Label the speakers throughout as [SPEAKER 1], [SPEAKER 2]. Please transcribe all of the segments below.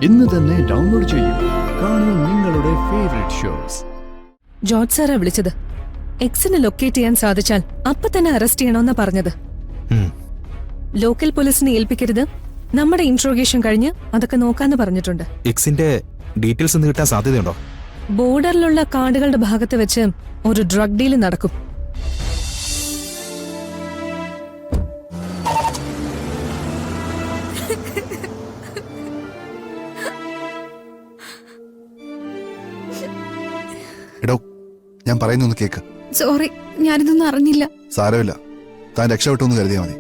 [SPEAKER 1] ഇന്ന് തന്നെ ഡൗൺലോഡ് ചെയ്യൂ. കാണൂ നിങ്ങളുടെ ഫേവറേറ്റ് ഷോസ്.
[SPEAKER 2] ജോർജ് സാറാ വിളിച്ചത്. എക്സിനെ ലൊക്കേറ്റ് ചെയ്യാൻ സാധിച്ചാൽ അപ്പൊ തന്നെ അറസ്റ്റ് ചെയ്യണമെന്നാ പറഞ്ഞത്. ലോക്കൽ പോലീസിനെ ഏൽപ്പിക്കരുത്, നമ്മുടെ ഇൻട്രോഗേഷൻ കഴിഞ്ഞ് അതൊക്കെ നോക്കാന്ന് പറഞ്ഞിട്ടുണ്ട്.
[SPEAKER 3] എക്സിന്റെ ഡീറ്റെയിൽസ് ഒന്ന് കിട്ടാൻ സാധ്യതയുണ്ടോ?
[SPEAKER 2] ബോർഡറിലുള്ള കാർഡുകളുടെ ഭാഗത്ത് വെച്ച് ഒരു ഡ്രഗ് ഡീൽ നടക്കും.
[SPEAKER 4] എടോ, ഞാൻ പറയുന്നൊന്ന് കേക്ക്.
[SPEAKER 5] സോറി, ഞാനിതൊന്നും അറിഞ്ഞില്ല.
[SPEAKER 4] സാരമില്ല, താൻ രക്ഷപ്പെട്ടൊന്ന് കരുതിയാൽ മതി.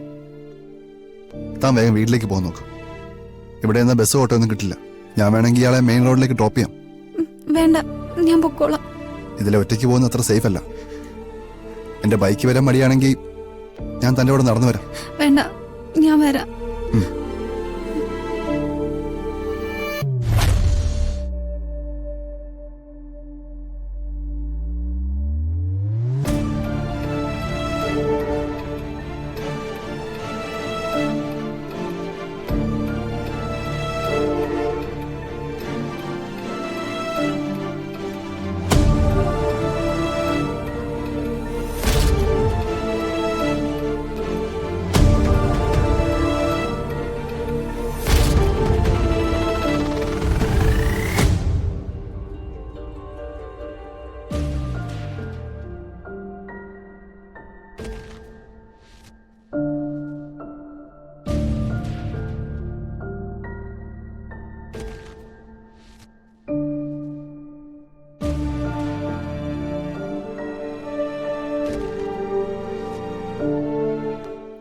[SPEAKER 4] താൻ വേഗം വീട്ടിലേക്ക് പോകാൻ നോക്ക്. ഇവിടെ നിന്ന് ബസ് ഓട്ടോ ഒന്നും കിട്ടില്ല. ഞാൻ വേണമെങ്കിൽ ഇയാളെ മെയിൻ റോഡിലേക്ക് ഡ്രോപ്പ് ചെയ്യാം.
[SPEAKER 5] വേണ്ട, ഞാൻ പൊക്കോളാം.
[SPEAKER 4] ഇതിലെ ഒറ്റയ്ക്ക് പോകുന്ന അത്ര സേഫ് അല്ല. എന്റെ ബൈക്ക് വരാൻ മടിയാണെങ്കിൽ ഞാൻ തൻ്റെ കൂടെ നടന്നു വരാം.
[SPEAKER 5] വേണ്ട, ഞാൻ വരാം.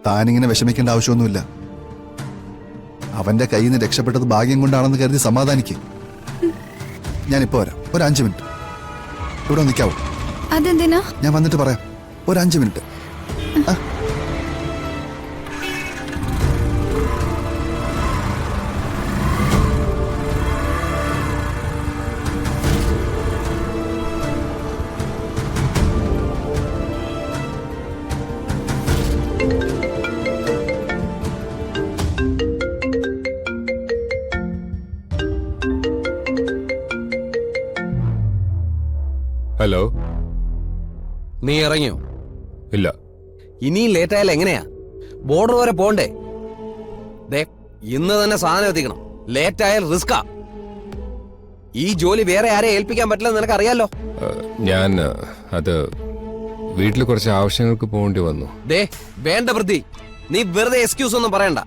[SPEAKER 4] താനിങ്ങനെ വിഷമിക്കേണ്ട ആവശ്യമൊന്നുമില്ല. അവന്റെ കയ്യിൽ നിന്ന് രക്ഷപ്പെട്ടത് ഭാഗ്യം കൊണ്ടാണെന്ന് കരുതി സമാധാനിക്കും. ഞാനിപ്പോ വരാം. ഒരു 5 മിനിറ്റ് ഇവിടെ നിൽക്കാവോ?
[SPEAKER 5] അതെന്തിനാ?
[SPEAKER 4] ഞാൻ വന്നിട്ട് പറയാം. ഒരു 5 മിനിറ്റ്.
[SPEAKER 6] ഹലോ,
[SPEAKER 7] നീ ഇറങ്ങിയോ?
[SPEAKER 6] ഇല്ല.
[SPEAKER 7] ഇനിയും ലേറ്റ് ആയാലും എങ്ങനെയാ? ബോർഡർ വരെ പോണ്ടേ? ദേ, ഇന്ന് തന്നെ സാധനം എത്തിക്കണം. ലേറ്റ് ആയാൽ റിസ്കാ. ഈ ജോലി വേറെ ആരെ ഏൽപ്പിക്കാൻ പറ്റില്ലെന്ന് നിനക്ക് അറിയാലോ.
[SPEAKER 6] ഞാൻ അത് വീട്ടിൽ കുറച്ച് ആവശ്യങ്ങൾക്ക് പോകേണ്ടി വന്നു.
[SPEAKER 7] ദേ, വേണ്ട വൃത്തി, നീ വെറുതെ എക്സ്ക്യൂസ് ഒന്നും പറയണ്ട.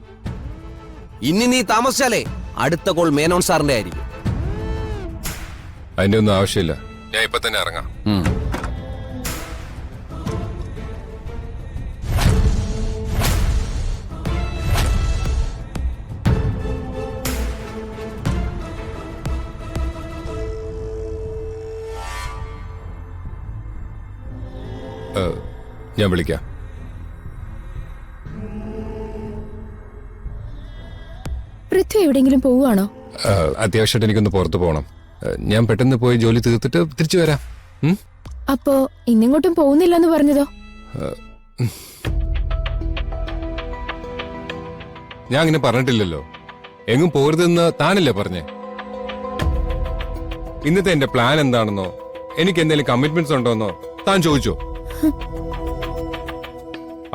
[SPEAKER 7] ഇനി നീ താമസിച്ചാലേ അടുത്ത കോൾ മേനോൻ സാറിന്റെ ആയിരിക്കും.
[SPEAKER 6] അതിന്റെ ഒന്നും ആവശ്യമില്ല. ഞാൻ ഇപ്പൊ തന്നെ ഇറങ്ങാം. ഞാൻ വിളിക്കാം.
[SPEAKER 5] പൃഥ്വി എവിടെയെങ്കിലും പോവുകയാണോ?
[SPEAKER 6] അത്യാവശ്യമായിട്ട് എനിക്കൊന്ന് പുറത്തു പോകണം. ഞാൻ പെട്ടെന്ന് പോയി ജോലി തീർത്തിട്ട് തിരിച്ചു വരാം.
[SPEAKER 5] അപ്പോ ഇന്നിങ്ങോട്ടും പോകുന്നില്ലെന്ന് പറഞ്ഞതോ?
[SPEAKER 6] ഞാൻ അങ്ങനെ പറഞ്ഞിട്ടില്ലല്ലോ. എങ്ങും പോരുതെന്ന് താനല്ലേ പറഞ്ഞേ? ഇന്നത്തെ എന്റെ പ്ലാൻ എന്താണെന്നോ എനിക്ക് എന്തെങ്കിലും കമ്മിറ്റ്മെന്റ്സ് ഉണ്ടോന്നോ താൻ ചോദിച്ചോ?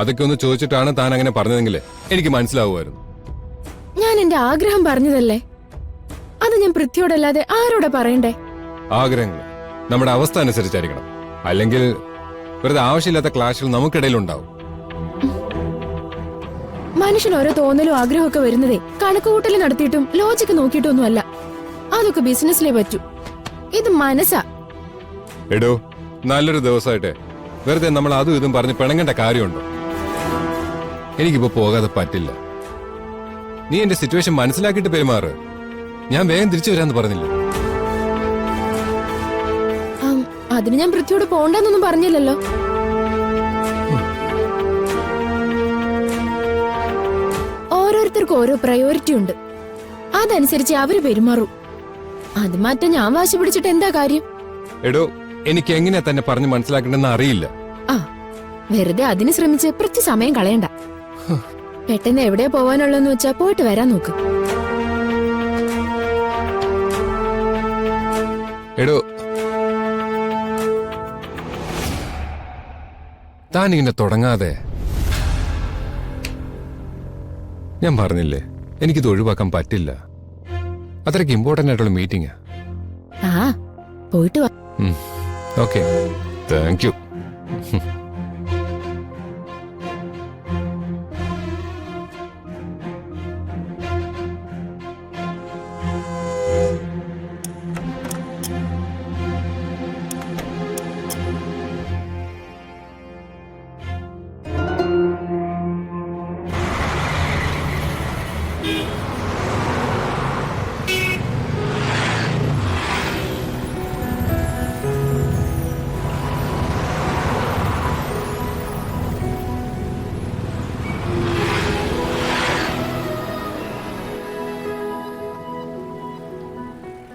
[SPEAKER 6] അതൊക്കെ ഒന്ന് ചോദിച്ചിട്ടാണ് താൻ അങ്ങനെ പറഞ്ഞതെങ്കിൽ എനിക്ക് മനസ്സിലാവുമായിരുന്നു.
[SPEAKER 5] ഞാൻ എന്റെ ആഗ്രഹം പറഞ്ഞതല്ലേ, അത് ഞാൻ പൃഥ്വിയോടല്ലാതെ ആരോടാ പറയണ്ടേ?
[SPEAKER 6] ആഗ്രഹങ്ങൾ നമ്മുടെ അവസ്ഥ അനുസരിച്ചായിരിക്കണം. അല്ലെങ്കിൽ വെറുതെ ആവശ്യമില്ലാത്ത ക്ലാഷുകൾ നമുക്കിടയിൽ ഉണ്ടാവും.
[SPEAKER 5] മനുഷ്യന് ഓരോ തോന്നലും ആഗ്രഹമൊക്കെ വരുന്നതേ കണക്കുകൂട്ടൽ നടത്തിയിട്ടും ലോജിക്ക് നോക്കിയിട്ടും ഒന്നുമല്ല. അതൊക്കെ ബിസിനസ്സിലേ പറ്റൂ. ഇത് മനസ്സാ.
[SPEAKER 6] എടോ, നല്ലൊരു ദിവസമായിട്ടെ വെറുതെ നമ്മൾ അതും ഇതും പറഞ്ഞ് പിണങ്ങേണ്ട കാര്യമുണ്ടോ? എനിക്കിപ്പോ പോകാതെ പറ്റില്ല. നീ എന്റെ സിറ്റുവേഷൻ മനസ്സിലാക്കിയിട്ട് പെരുമാറ്. ഞാൻ വേഗം തിരിച്ചു വരാന്ന് പറഞ്ഞില്ലേ?
[SPEAKER 5] അതിന് ഞാൻ പൃഥ്വിയോട് പോണ്ടെന്നൊന്നും പറഞ്ഞില്ലല്ലോ. ഓരോരുത്തർക്കും ഓരോ പ്രയോറിറ്റി ഉണ്ട്. അതനുസരിച്ച് അവര് പെരുമാറൂ. അത് മാറ്റാൻ ഞാൻ വാശി പിടിച്ചിട്ട് എന്താ കാര്യം?
[SPEAKER 6] എടോ, എനിക്ക് എങ്ങനെ തന്നെ പറഞ്ഞു മനസ്സിലാക്കണ്ടെന്ന് അറിയില്ല.
[SPEAKER 5] വെറുതെ അതിന് ശ്രമിച്ച് പ്രത്യ സമയം കളയണ്ട. പെട്ടെന്ന് എവിടെ പോവാനുള്ളതെന്ന് വെച്ചാ പോയിട്ട് വരാൻ നോക്ക്.
[SPEAKER 6] എടോ താനിങ്ങനെ തുടങ്ങാതെ. ഞാൻ പറഞ്ഞില്ലേ എനിക്കിത് ഒഴിവാക്കാൻ പറ്റില്ല. അത്രയ്ക്ക് ഇമ്പോർട്ടൻ്റ് ആയിട്ടുള്ള മീറ്റിംഗാ.
[SPEAKER 5] ആ പോയിട്ട് വാ.
[SPEAKER 6] Okay, thank you.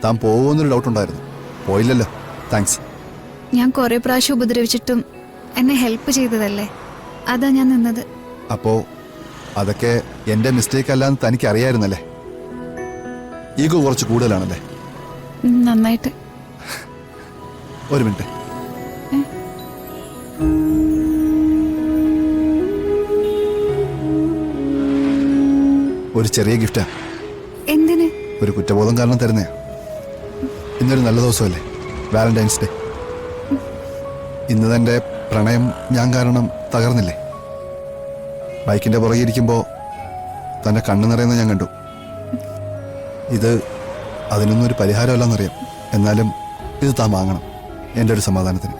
[SPEAKER 4] താൻ പോകുമെന്നൊരു ഡൗട്ട് ഉണ്ടായിരുന്നു. പോയില്ലല്ലോ, താങ്ക്സ്.
[SPEAKER 8] ഞാൻ കുറെ പ്രാവശ്യം ഉപദ്രവിച്ചിട്ടും എന്നെ ഹെൽപ്പ് ചെയ്തതല്ലേ, അതാ ഞാൻ നിന്നത്.
[SPEAKER 4] അപ്പോ അതൊക്കെ എന്റെ മിസ്റ്റേക്ക് അല്ലാന്ന് തനിക്ക് അറിയായിരുന്നല്ലേ? ഈഗോ കുറച്ച് കൂടുതലാണല്ലേ?
[SPEAKER 8] നന്നായിട്ട്.
[SPEAKER 4] ഒരു മിനിറ്റ്. ഒരു ചെറിയ ഗിഫ്റ്റാ.
[SPEAKER 8] എന്തിന്?
[SPEAKER 4] ഒരു കുറ്റബോധം കാരണം തരുന്നേ. ഇന്നൊരു നല്ല ദിവസമല്ലേ, വാലന്റൈൻസ് ഡേ. ഇന്ന് തന്റെ പ്രണയം ഞാൻ കാരണം തകർന്നില്ലേ? ബൈക്കിന്റെ പുറകെ ഇരിക്കുമ്പോൾ തന്റെ കണ്ണു നിറയുന്നത് ഞാൻ കണ്ടു. ഇത് അതിനൊന്നും ഒരു പരിഹാരമല്ലെന്നറിയാം. എന്നാലും ഇത് താൻ വാങ്ങണം, എൻ്റെ ഒരു സമാധാനത്തിന്.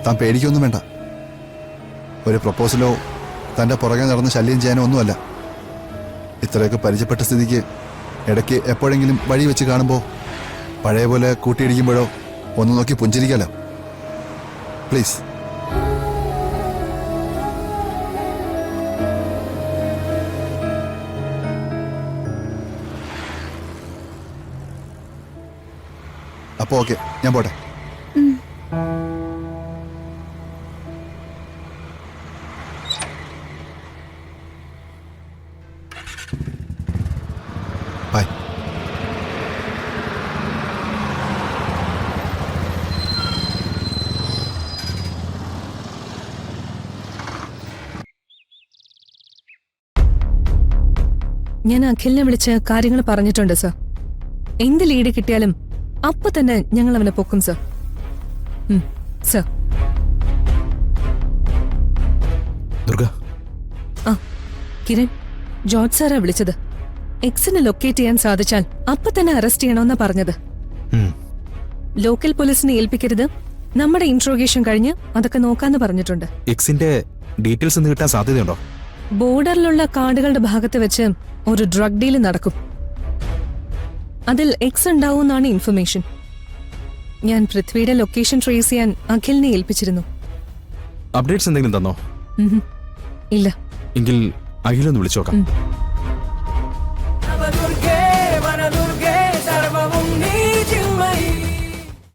[SPEAKER 4] താൻ പേടിക്കൊന്നും വേണ്ട. ഒരു പ്രപ്പോസലോ തൻ്റെ പുറകെ നടന്ന് ശല്യം ചെയ്യാനോ ഒന്നുമല്ല. ഇത്രയൊക്കെ പരിചയപ്പെട്ട സ്ഥിതിക്ക് ഇടയ്ക്ക് എപ്പോഴെങ്കിലും വഴി വെച്ച് കാണുമ്പോൾ പഴയ പോലെ കൂട്ടിയിടിക്കുമ്പോഴോ ഒന്ന് നോക്കി പുഞ്ചിരിക്കാലോ. പ്ലീസ്. അപ്പോൾ ഓക്കെ, ഞാൻ പോട്ടെ. ബൈ.
[SPEAKER 2] ഞാൻ അഖിലിനെ വിളിച്ച് കാര്യങ്ങൾ പറഞ്ഞിട്ടുണ്ട് സർ. എന്ത് ലീഡ് കിട്ടിയാലും അപ്പൊ തന്നെ ഞങ്ങൾ അവനെ പൊക്കും സർ. സർ.
[SPEAKER 3] ദുർഗ,
[SPEAKER 2] ആ കിരൺ, ജോർജ് സാറാ വിളിച്ചത്. എക്സിനെ ലൊക്കേറ്റ് ചെയ്യാൻ സാധിച്ചാൽ അപ്പൊ തന്നെ അറസ്റ്റ് ചെയ്യണമെന്നാ പറഞ്ഞത്. ലോക്കൽ പോലീസിനെ ഏൽപ്പിക്കരുത്, നമ്മുടെ ഇൻട്രോഗേഷൻ കഴിഞ്ഞ് അതൊക്കെ നോക്കാന്ന് പറഞ്ഞിട്ടുണ്ട്.
[SPEAKER 3] എക്സിന്റെ ഡീറ്റെയിൽസ് ഒന്ന് കിട്ടാൻ സാധ്യതയുണ്ടോ?
[SPEAKER 2] ബോർഡറിലുള്ള കാർഡുകളുടെ ഭാഗത്ത് വെച്ച് ഒരു ഡ്രഗ് ഡീല് നടക്കും. അതിൽ എക്സ് ഉണ്ടാവുമെന്നാണ് ഇൻഫർമേഷൻ. ഞാൻ പൃഥ്വിയുടെ ലൊക്കേഷൻ ട്രേസ് ചെയ്യാൻ അഖിലിനെ ഏൽപ്പിച്ചിരുന്നു.
[SPEAKER 3] അപ്ഡേറ്റ്സ് എന്തെങ്കിലും തന്നോ?
[SPEAKER 2] ഇല്ല.
[SPEAKER 3] എങ്കിൽ അഖിലൊന്ന് വിളിച്ചോക്കാം.